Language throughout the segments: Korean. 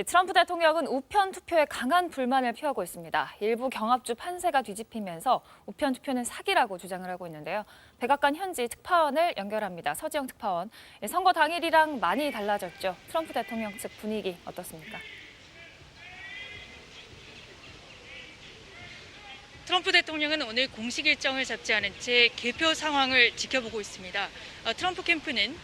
트럼프 대통령은 우편 투표에 강한 불만을 표하고 있습니다. 일부 경합주 판세가 뒤집히면서 우편 투표는 사기라고 주장을 하고 있는데요. 백악관 현지 특파원을 연결합니다. 서지영 특파원. 선거 당일이랑 많이 달라졌죠. 트럼프 대통령 측 분위기 어떻습니까? 트럼프 대통령은 오늘 공식 일정을 잡지 않은 채 개표 상황을 지켜보고 있습니다. 트럼프 캠프는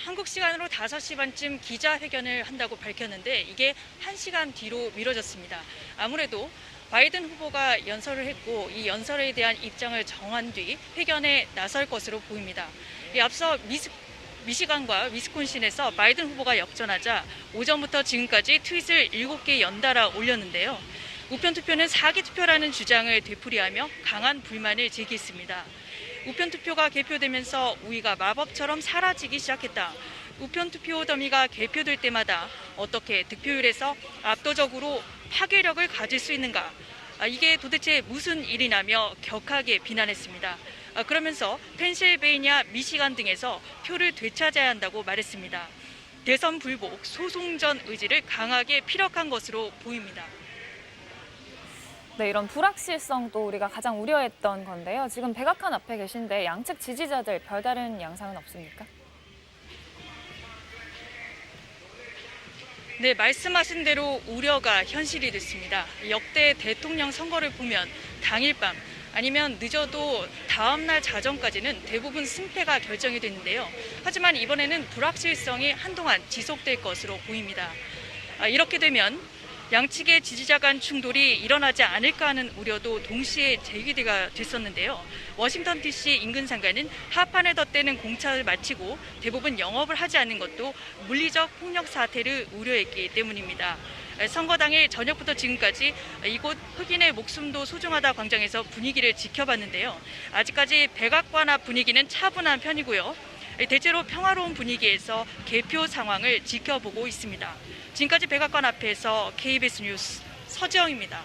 한국 시간으로 5시 반쯤 기자회견을 한다고 밝혔는데 이게 1시간 뒤로 미뤄졌습니다. 아무래도 바이든 후보가 연설을 했고 이 연설에 대한 입장을 정한 뒤 회견에 나설 것으로 보입니다. 앞서 미시간과 위스콘신에서 바이든 후보가 역전하자 오전부터 지금까지 트윗을 7개 연달아 올렸는데요. 우편 투표는 사기 투표라는 주장을 되풀이하며 강한 불만을 제기했습니다. 우편 투표가 개표되면서 우위가 마법처럼 사라지기 시작했다. 우편 투표 더미가 개표될 때마다 어떻게 득표율에서 압도적으로 파괴력을 가질 수 있는가? 이게 도대체 무슨 일이냐며 격하게 비난했습니다. 그러면서 펜실베이니아, 미시간 등에서 표를 되찾아야 한다고 말했습니다. 대선 불복, 소송전 의지를 강하게 피력한 것으로 보입니다. 네, 이런 불확실성도 우리가 가장 우려했던 건데요. 지금 백악관 앞에 계신데 양측 지지자들 별다른 양상은 없습니까? 네, 말씀하신 대로 우려가 현실이 됐습니다. 역대 대통령 선거를 보면 당일 밤 아니면 늦어도 다음 날 자정까지는 대부분 승패가 결정이 됐는데요. 하지만 이번에는 불확실성이 한동안 지속될 것으로 보입니다. 이렇게 되면 양측의 지지자 간 충돌이 일어나지 않을까 하는 우려도 동시에 제기가 됐었는데요. 워싱턴 DC 인근 상가는 하판에 덧대는 공차를 마치고 대부분 영업을 하지 않는 것도 물리적 폭력 사태를 우려했기 때문입니다. 선거 당일 저녁부터 지금까지 이곳 흑인의 목숨도 소중하다 광장에서 분위기를 지켜봤는데요. 아직까지 백악관 앞 분위기는 차분한 편이고요. 대체로 평화로운 분위기에서 개표 상황을 지켜보고 있습니다. 지금까지 백악관 앞에서 KBS 뉴스 서지영입니다.